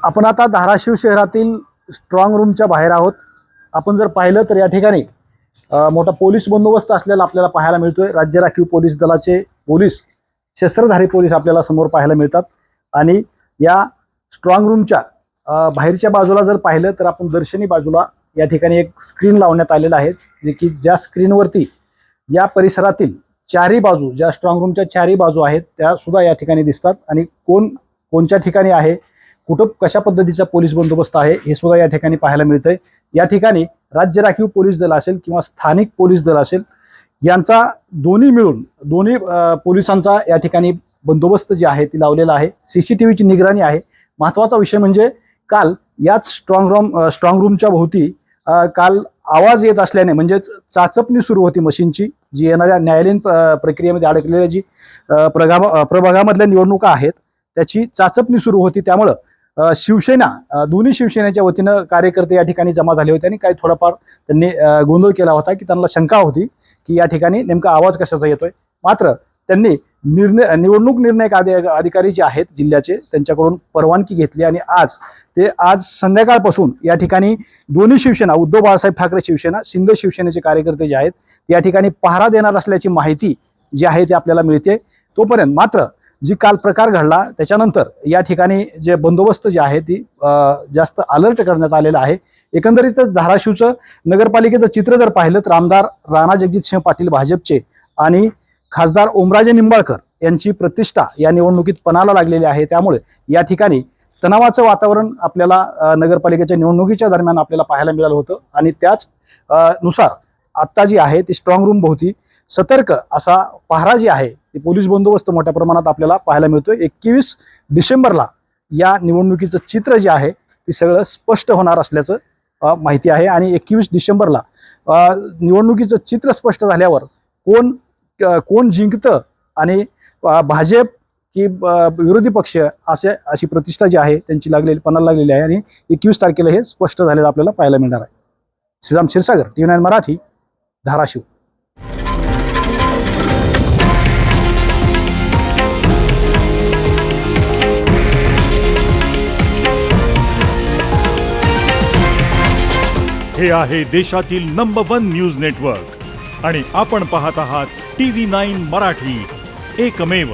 आपण आता धाराशिव शहरातील स्ट्रॉंग रूमच्या बाहेर आहोत। आपण जर पाहिलं तर या ठिकाणी मोठा पोलीस बंदोबस्त असलेला आपल्याला पाहायला मिळतोय। राज्य राखीव पोलीस दलाचे पोलीस, शस्त्रधारी पोलीस आपल्याला समोर पाहायला मिळतात। आणि या स्ट्रॉंग रूमच्या बाहेरच्या बाजूला जर पाहिलं तर आपण दर्शनी बाजूला या ठिकाणी एक स्क्रीन लावण्यात आलेला आहे, जे की ज्या स्क्रीनवरती या परिसरातील चारही बाजू, ज्या स्ट्रॉंग रूमच्या चारही बाजू आहेत त्या सुद्धा या ठिकाणी दिसतात। आणि कोणत्या ठिकाणी आहे, कुठं कशा पद्धतीचा पोलीस बंदोबस्त आहे हे सुद्धा या ठिकाणी पाहायला मिळतंय। या ठिकाणी राज्य राखीव पोलीस दल असेल किंवा स्थानिक पोलीस दल असेल, यांचा दोन्ही मिळून पोलिसांचा या ठिकाणी बंदोबस्त जे आहे ती लावलेला आहे। सीसीटीव्हीची निगराणी आहे। महत्त्वाचा विषय म्हणजे काल याच स्ट्रॉंग रूमच्या भोवती काल आवाज येत असल्याने, म्हणजेच चाचपणी सुरू होती मशीनची, जी येणाऱ्या न्यायालयीन प्रक्रियेमध्ये अडकलेल्या जी प्रभागामधल्या निवडणुका आहेत त्याची चाचपणी सुरू होती। त्यामुळं दोन्ही शिवसेनेच्या वतीनं कार्यकर्ते या ठिकाणी जमा झाले होते आणि काही थोडाफार त्यांनी गोंधळ केला होता की त्यांना शंका होती की या ठिकाणी नेमका आवाज कशाचा येतोय। मात्र त्यांनी निवडणूक निर्णायक अधिकारी जे आहेत जिल्ह्याचे, त्यांच्याकडून परवानगी घेतली आणि आज संध्याकाळपासून या ठिकाणी दोन्ही शिवसेना, उद्धव बाळासाहेब ठाकरे शिवसेना, शिंदे शिवसेनेचे कार्यकर्ते जे आहेत या ठिकाणी पहारा देणार असल्याची माहिती जी आहे ती आपल्याला मिळते। तोपर्यंत मात्र जी काल प्रकार घडला त्याच्यानंतर या ठिकाणी जे बंदोबस्त जे आहे ती जास्त अलर्ट करण्यात आलेला आहे। एकंदरीतच धाराशिवचं नगरपालिकेचं चित्र जर पाहिलं तर आमदार राणा जगजितसिंह पाटील भाजपचे आणि खासदार ओमराजे निंबाळकर यांची प्रतिष्ठा या निवडणुकीत पणाला लागलेली आहे। त्यामुळे या ठिकाणी तणावाचं वातावरण आपल्याला नगरपालिकेच्या निवडणुकीच्या दरम्यान आपल्याला पाहायला मिळालं होतं। आणि त्याच नुसार आत्ता जी आहे ती स्ट्रॉंग रूम भोवती सतर्क असा पहारा जी आहे ती पोलीस बंदोबस्त मोठ्या प्रमाणात आपल्याला पाहायला मिळतोय। 21 डिसेंबरला या निवडणुकीचं चित्र जे आहे ते सगळं स्पष्ट होणार असल्याचं माहिती आहे। आणि 21 डिसेंबरला निवडणुकीचं चित्र स्पष्ट झाल्यावर कोण जिंकतं आणि भाजप की विरोधी पक्ष अशी प्रतिष्ठा जी आहे त्यांची पणाला लागलेली आहे। आणि 21 तारखेला हे स्पष्ट झालेलं आपल्याला पाहायला मिळणार आहे। श्रीराम क्षीरसागर, TV9 मराठी, धाराशिव। हे आहे देशातील नंबर 1 न्यूज नेटवर्क आणि आपण पाहत आहात TV9 मराठी, एकमेव।